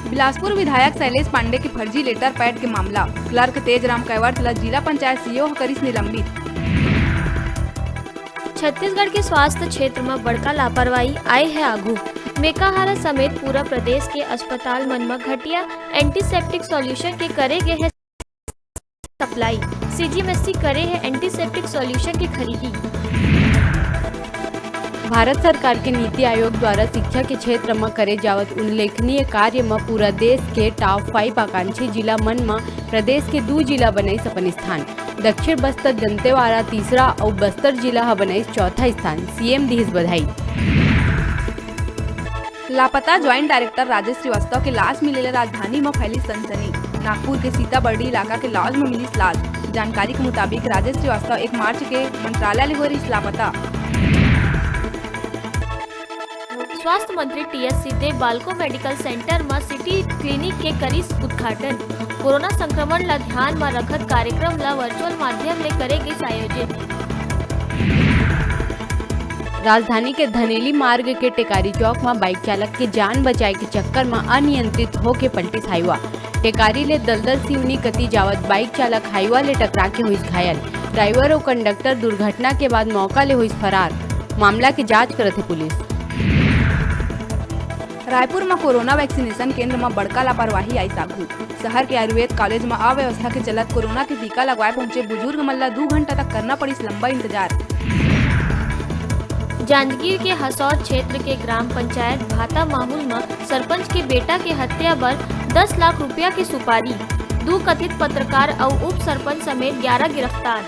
बिलासपुर विधायक शैलेश पांडे के फर्जी लेटर पैड के मामला, क्लर्क तेजराम कैवर्त ला जिला पंचायत सीईओ करिस निलंबित। छत्तीसगढ़ के स्वास्थ्य क्षेत्र में बड़का लापरवाही आए है आगू। मेकाहारा समेत पूरा प्रदेश के अस्पताल मन में घटिया एंटीसेप्टिक सॉल्यूशन के करे गए है सप्लाई। सीजीएमएससी करे है एंटीसेप्टिक सॉल्यूशन की खरीदी। भारत सरकार के नीति आयोग द्वारा शिक्षा के क्षेत्र में करे जावत उल्लेखनीय कार्य में पूरा देश के टॉप 5 आकांक्षी जिला मन में प्रदेश के 2 जिला बनाई अपन स्थान। दक्षिण बस्तर दंतेवाड़ा तीसरा और बस्तर जिला बनाई चौथा स्थान। सीएम दी बधाई। लापता ज्वाइंट डायरेक्टर राजेश श्रीवास्तव के लाश मिले राजधानी में फैली सनसनी। नागपुर के सीताबर्डी इलाका के लॉज में मिली लाश। जानकारी के मुताबिक राजेश श्रीवास्तव 1 मार्च के मंत्रालय ले हुए लापता। स्वास्थ्य मंत्री टीएस सिद्धे बालको मेडिकल सेंटर में सिटी क्लिनिक के करी उद्घाटन। कोरोना संक्रमण ला ध्यान में रखत कार्यक्रम ला वर्चुअल माध्यम ले करेगी आयोजित। राजधानी के धनेली मार्ग के टेकारी चौक में बाइक चालक के जान बचाए के चक्कर में अनियंत्रित होके पलटी हाईवा। टेकारी ले दलदल सिवनी कती जावत बाइक चालक हाईवा ले टकरा के हुई घायल। ड्राइवर और कंडक्टर दुर्घटना के बाद मौका ले हुई फरार। मामला की जांच करते पुलिस। रायपुर में कोरोना वैक्सीनेशन केंद्र में बड़का लापरवाही आई सागू। शहर के आयुर्वेद कॉलेज में अव्यवस्था के चलत कोरोना के टीका लगवाए पहुंचे बुजुर्ग मन ला 2 घंटा तक करना पड़ी लंबा इंतजार। जांजगीर के हसौर क्षेत्र के ग्राम पंचायत भाता माहौल में सरपंच के बेटा के हत्या पर 10 लाख रुपया की सुपारी। 2 कथित पत्रकार और उप सरपंच समेत 11 गिरफ्तार।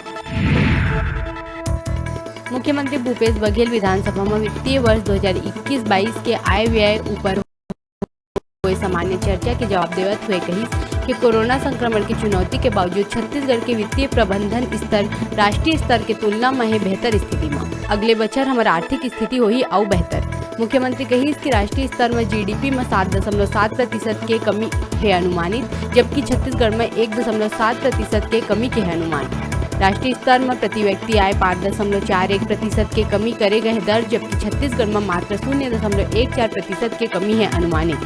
मुख्यमंत्री भूपेश बघेल विधानसभा में वित्तीय वर्ष 2021-22 के आय व्यय ऊपर हुए सामान्य चर्चा के जवाब देवत हुए कही कि कोरोना संक्रमण की चुनौती के बावजूद छत्तीसगढ़ के वित्तीय प्रबंधन स्तर राष्ट्रीय स्तर के तुलना में है बेहतर स्थिति में। अगले बछर हमारा आर्थिक स्थिति होगी और बेहतर। मुख्यमंत्री कही कि राष्ट्रीय स्तर में जीडीपी में 7.7% के कमी है अनुमानित, जबकि छत्तीसगढ़ में 1.7% के कमी के है अनुमान। राष्ट्रीय स्तर में प्रति व्यक्ति आय 5.41% के कमी करे गए दर, जबकि छत्तीसगढ़ में मात्र 0.14% के कमी है अनुमानित।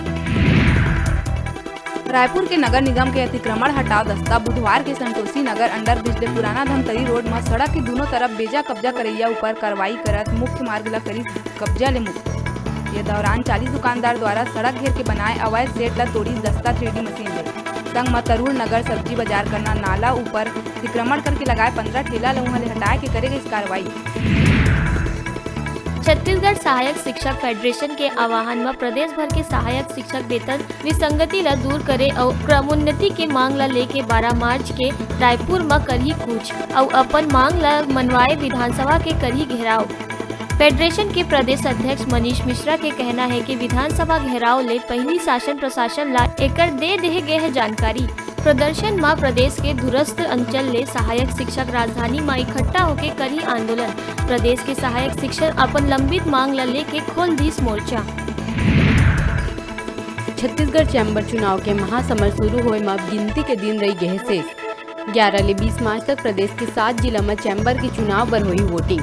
रायपुर के नगर निगम के अतिक्रमण हटाओ दस्ता बुधवार के संतोषी नगर अंडर ब्रिज ले पुराना धमतरी रोड में सड़क के दोनों तरफ बेजा कब्जा करैया ऊपर कार्रवाई करत मुख्य मार्ग ला करी कब्जा ले मुक्त। ये दौरान 40 दुकानदार द्वारा सड़क घेर के बनाए अवैध सेट ला तोड़ी दस्ता 3D मशीन ले संग में तरुण नगर सब्जी बाजार करना नाला ऊपर अतिक्रमण करके लगाए 15 ठेला लउहा ले हटाए के करेगा इस कार्रवाई। छत्तीसगढ़ सहायक शिक्षक फेडरेशन के आह्वान में प्रदेश भर के सहायक शिक्षक वेतन विसंगति ला दूर करे और क्रमोन्नति के मांग ला लेके 12 मार्च के रायपुर में करही कूच और अपन मांग ला मनवाए विधानसभा के करही घेराव। फेडरेशन के प्रदेश अध्यक्ष मनीष मिश्रा के कहना है कि विधानसभा घेराव ले पहली शासन प्रशासन ला एकर दे गए है जानकारी। प्रदर्शन में प्रदेश के दूरस्थ अंचल ले सहायक शिक्षक राजधानी में इकट्ठा होके करी आंदोलन। प्रदेश के सहायक शिक्षक अपन लंबित मांग ला लेके खोल दिस मोर्चा। छत्तीसगढ़ चैम्बर चुनाव के महासमर शुरू हुए में अब गिनती के दिन रही गए शेष। 11 ले 20 मार्च तक प्रदेश के 7 जिला में चैम्बर के चुनाव पर हुई वोटिंग।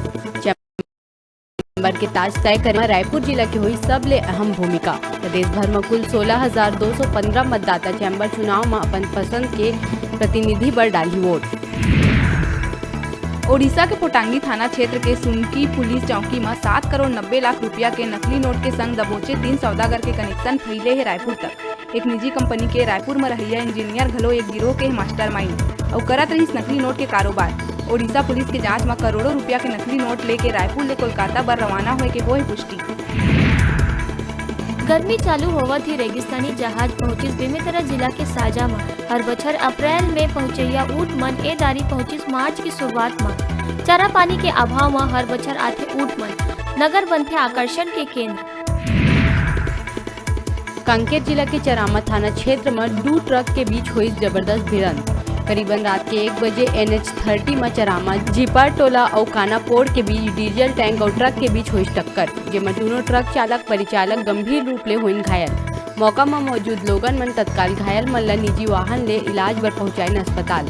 चैम्बर के ताज तय करने रायपुर जिला की हुई सबले अहम भूमिका। प्रदेश भर में कुल 16,215 मतदाता चैम्बर चुनाव में अपन पसंद के प्रतिनिधि पर डाली वोट। ओडिशा के पोटांगी थाना क्षेत्र के सुनकी पुलिस चौकी में 7 करोड़ 90 लाख रुपया के नकली नोट के संग दबोचे 3 सौदागर के कनेक्शन फैले है रायपुर तक। एक निजी कंपनी के रायपुर में रहिया इंजीनियर घलो एक गिरोह के मास्टरमाइंड और करत रही नकली नोट के कारोबार। ओडिशा पुलिस के जांच में करोड़ों रुपया के नकली नोट लेके रायपुर ले कोलकाता पर रवाना हुए के होई पुष्टि। गर्मी चालू होवत ही रेगिस्तानी जहाज पहुंचिस बेमेतरा जिला के साजा में। हर बछर अप्रैल में पहुंचैया ऊँट मन ए दारी पहुंचिस मार्च की शुरुआत में। चारा पानी के अभाव में हर बछर आथे ऊँट मन। नगर बनथे आकर्षण के केंद्र। कांकेर जिला के चरामा थाना क्षेत्र में 2 ट्रक के बीच हुई जबरदस्त भिड़ंत। करीबन रात के 1 बजे NH30 में चरामा झीपार टोला और कानापोड़ के बीच डीजल टैंक और ट्रक के बीच हुई टक्कर, जेमा दोनों ट्रक चालक परिचालक गंभीर रूप ले हुई घायल। मौका में मौजूद लोगन मन तत्काल घायल मन ला निजी वाहन ले इलाज बर पहुंचाइन अस्पताल।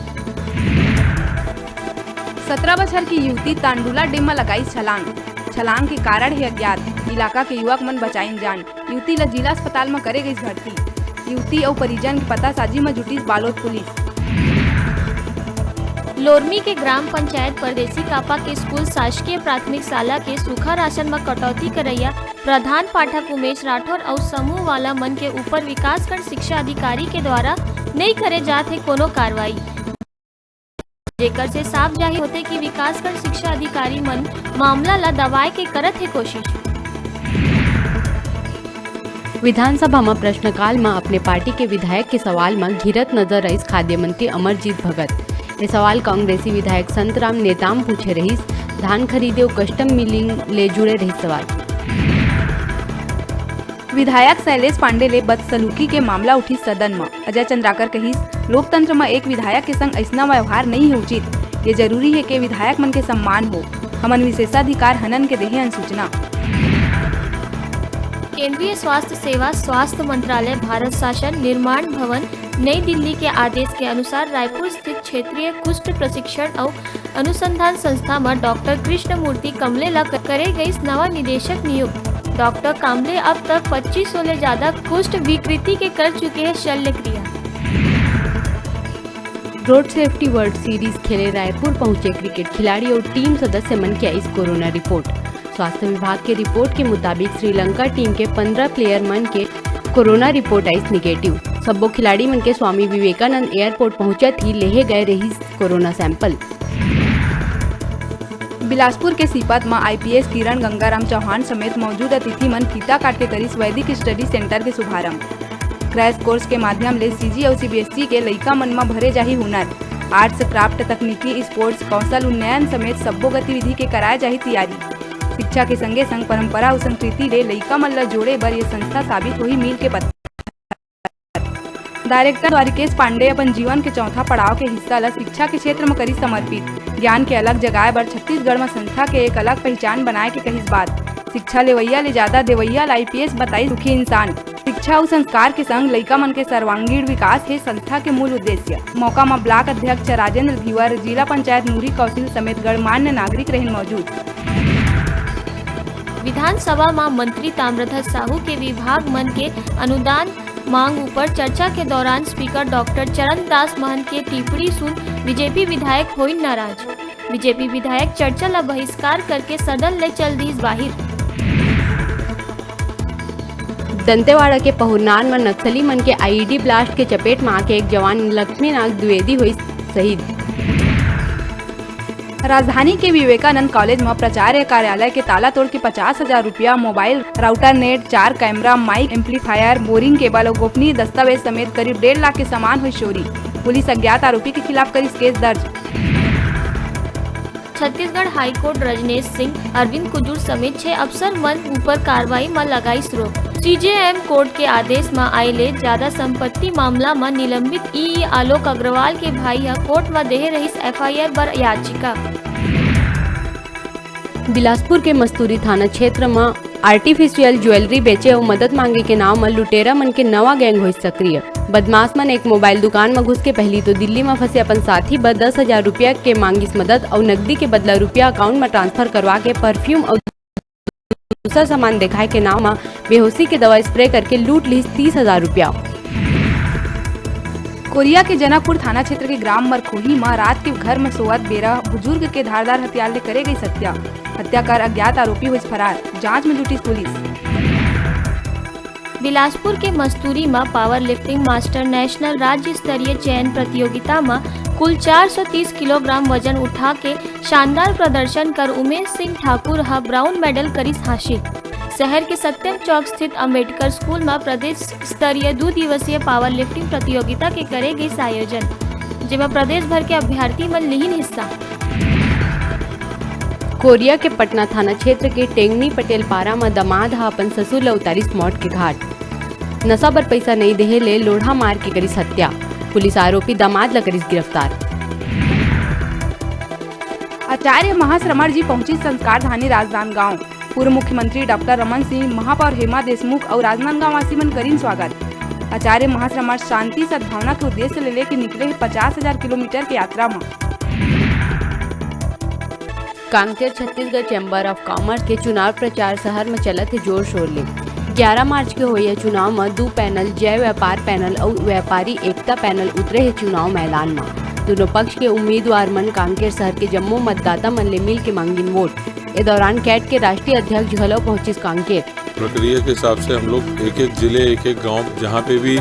17 वर्ष की युवती तांडुला डैम में लगाई छलांग के कारण है अज्ञात। इलाका के युवक मन बचाइन जान। युवती ला जिला अस्पताल में करे गई भर्ती। युवती और परिजन के पतासाजी में जुटी बालोद पुलिस। लोरमी के ग्राम पंचायत परदेसी कापा के स्कूल शासकीय प्राथमिक शाला के सूखा राशन में कटौती करैया प्रधान पाठक उमेश राठौर और समूह वाला मन के ऊपर विकासखंड शिक्षा अधिकारी के द्वारा नहीं करे जात है कोनो कार्रवाई, जेकर से साफ जाहिर होते कि विकासखंड शिक्षा अधिकारी मन मामला ला दबाए के करत है कोशिश। विधानसभा में प्रश्नकाल में अपने पार्टी के विधायक के सवाल में घिरत नजर रही खाद्य मंत्री अमरजीत भगत। ये सवाल कांग्रेसी विधायक संतराम नेताम पूछे रही धान खरीदे और कस्टम मिलिंग ले जुड़े रही सवाल। विधायक शैलेश पांडे ले बदसलूकी के मामला उठी सदन में। अजय चंद्राकर कही लोकतंत्र में एक विधायक के संग ऐसा व्यवहार नहीं है उचित। ये जरूरी है कि विधायक मन के सम्मान हो। हमन विशेषाधिकार हनन के देहे अनुसूचना। केंद्रीय स्वास्थ्य सेवा स्वास्थ्य मंत्रालय भारत शासन निर्माण भवन नई दिल्ली के आदेश के अनुसार रायपुर स्थित क्षेत्रीय कुष्ठ प्रशिक्षण और अनुसंधान संस्था में डॉक्टर कृष्णमूर्ति कमले ला करे गई नवा निदेशक नियुक्त। डॉक्टर कामले अब तक 2500 से ज्यादा कुष्ठ विकृति के कर चुके हैं शल्य क्रिया। रोड सेफ्टी वर्ल्ड सीरीज खेले रायपुर पहुंचे क्रिकेट खिलाड़ी और टीम सदस्य मन की आई कोरोना रिपोर्ट। स्वास्थ्य विभाग के रिपोर्ट के मुताबिक श्रीलंका टीम के 15 प्लेयर मन के कोरोना रिपोर्ट आई निगेटिव। सबो खिलाड़ी मन के स्वामी विवेकानंद एयरपोर्ट पहुंचा थी लेहे गए रही कोरोना सैंपल। बिलासपुर के सीपत में IPS किरण गंगाराम चौहान समेत मौजूद अतिथि मन फीता काट के करीस वैदिक स्टडी सेंटर के शुभारंभ। क्रैश कोर्स के माध्यम ले CG और CBSE के लइका मन में भरे जाही हुनर, आर्ट्स क्राफ्ट तकनीकी स्पोर्ट्स कौशल उन्नयन समेत सब्बो गतिविधि के कराए जाही तैयारी। शिक्षा के संगे संग परंपरा और संस्कृति ले लइका मन ला जोड़े बर ये संस्था साबित होही मील के पत्थर। डायरेक्टर द्वारिकेश पांडे अपन जीवन के चौथा पड़ाव के हिस्सा ला शिक्षा के क्षेत्र में करी समर्पित। ज्ञान के अलग जगाए बर छत्तीसगढ़ में संस्था के एक अलग पहचान बनाए के कहिस बात। शिक्षा लेवैया ले ज्यादा देवैया ला IPS बताई सुखी इंसान। शिक्षा और संस्कार के संग लइका मन के सर्वांगीण विकास है संस्था के मूल उद्देश्य। मौका में ब्लॉक अध्यक्ष राजेंद्र धीवर, जिला पंचायत नूरी कौशिल समेत गणमान्य नागरिक रहे मौजूद। विधानसभा में मंत्री ताम्रध्वज साहू के विभाग मन के अनुदान मांग ऊपर चर्चा के दौरान स्पीकर डॉक्टर चरण दास महंत के टिप्पणी सुन बीजेपी विधायक हुई नाराज। बीजेपी विधायक चर्चा ला बहिष्कार करके सदन ले चल दी बाहिर। दंतेवाड़ा के पहुरनार में नक्सली मन के IED ब्लास्ट के चपेट में आके एक जवान लक्ष्मीनाथ द्विवेदी हुई शहीद। राजधानी के विवेकानंद कॉलेज में प्राचार्य कार्यालय के ताला तोड़ के 50,000 रुपया, mobile, router, net, 4 camera, mic, amplifier, boring cable और गोपनीय दस्तावेज समेत करीब 1.5 लाख के सामान हुई चोरी। पुलिस अज्ञात आरोपी के खिलाफ करी केस दर्ज। छत्तीसगढ़ हाईकोर्ट रजनेश सिंह, अरविंद कुजूर समेत 6 अफसर मन ऊपर कार्रवाई में लगाई रोक। CJM कोर्ट के आदेश में आये ज्यादा संपत्ति मामला में निलंबित EE आलोक अग्रवाल के भाई कोर्ट में देह रही FIR बर याचिका। बिलासपुर के मस्तूरी थाना क्षेत्र में आर्टिफिशियल ज्वेलरी बेचे और मदद मांगे के नाम में लुटेरा मन के नवा गैंग हुई सक्रिय। बदमाश मन एक मोबाइल दुकान में घुस के पहली तो दिल्ली में फंसे अपन साथी ब 10,000 रुपया के मांगिस मदद और नकदी के बदला रुपया अकाउंट में ट्रांसफर करवा के परफ्यूम और दूसरा सामान दिखाए के नाम में बेहोशी के दवा स्प्रे करके लूट ली 30,000 रुपया। कोरिया के जनकपुर थाना क्षेत्र के ग्राम मरखोही में रात के घर में सोवत बेरा बुजुर्ग के धारदार हथियार ले करे गई हत्या। हत्या कर अज्ञात आरोपी हुई फरार, जांच में जुटी पुलिस। बिलासपुर के मस्तूरी में पावर लिफ्टिंग मास्टर नेशनल राज्य स्तरीय चयन प्रतियोगिता में कुल 430 किलोग्राम वजन उठा के शानदार प्रदर्शन कर उमेश सिंह ठाकुर ब्राउन मेडल करीस हासिल। शहर के सत्यम चौक स्थित अम्बेडकर स्कूल में प्रदेश स्तरीय 2 दिवसीय पावर लिफ्टिंग प्रतियोगिता के करे गई आयोजन, जिसमें प्रदेश भर के अभ्यर्थी मन लिहिन हिस्सा। कोरिया के पटना थाना क्षेत्र के टेंगनी पटेल पारा में दमाद अपन ससुर ला उतारिस मौत के घाट। नशा बर पैसा नहीं देहे ले लोढ़ा मार के करीस हत्या। पुलिस आरोपी दामाद ला करीस गिरफ्तार। आचार्य महाश्रमण जी पहुंची संस्कार धानी राजनांदगांव। पूर्व मुख्यमंत्री डॉक्टर रमन सिंह, महापौर हेमा देशमुख और राजनांदगांव वासी मन करीन स्वागत। आचार्य महाश्रमण शांति सद्भावना के उद्देश्य ले लेके निकले 50,000 किलोमीटर की यात्रा में। कामचर छत्तीसगढ़ चैम्बर ऑफ कॉमर्स के चुनाव प्रचार शहर में चलत है जोर शोर ले। 11 मार्च के होए चुनाव में 2 पैनल जय व्यापार पैनल और व्यापारी एकता पैनल उतरे है चुनाव मैदान में। दोनों पक्ष के उम्मीदवार मन कांकेर शहर के जम्मू मतदाता मन ले मिल के मांगिन वोट। इस दौरान कैट के राष्ट्रीय अध्यक्ष घलो पहुंचिस कांकेर। प्रक्रिया के हिसाब से हम लोग एक एक जिले एक एक गांव जहां पे भी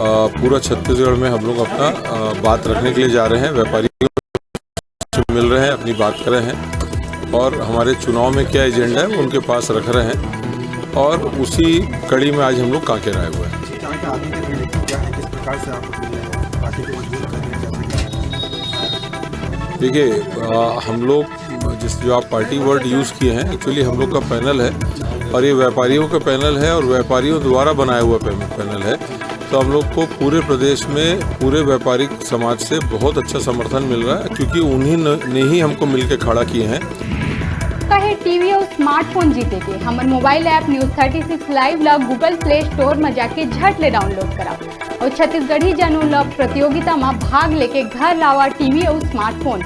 पूरा छत्तीसगढ़ में हम लोग अपना बात रखने के लिए जा रहे हैं। व्यापारियों से मिल रहे हैं, अपनी बात कर रहे हैं और हमारे चुनाव में क्या एजेंडा है वो उनके पास रख रहे हैं और उसी कड़ी में आज हम लोग कांकेर आए हुए हैं। देखिए हम लोग जो आप पार्टी वर्ड यूज़ किए हैं, एक्चुअली हम लोग का पैनल है और ये व्यापारियों का पैनल है और व्यापारियों द्वारा बनाया हुआ पैनल है। तो हम लोग को पूरे प्रदेश में पूरे व्यापारिक समाज से बहुत अच्छा समर्थन मिल रहा है क्योंकि उन्हीं ने ही हमको मिलकर खड़ा किए हैं। कहे टीवी और स्मार्टफोन जीते के हमारे मोबाइल ऐप न्यूज़ 36 लाइव ला गूगल प्ले स्टोर में जाके झट ले डाउनलोड कराओ और छत्तीसगढ़ी जनों ला प्रतियोगिता में भाग लेके घर लावा टीवी और स्मार्टफोन।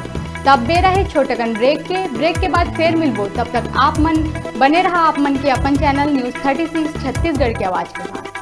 तब बे रहे छोटकन ब्रेक के बाद फिर मिलबो। तब तक आप मन बने रहा आप मन के अपन चैनल न्यूज़ 36 छत्तीसगढ़ की आवाज़ के साथ।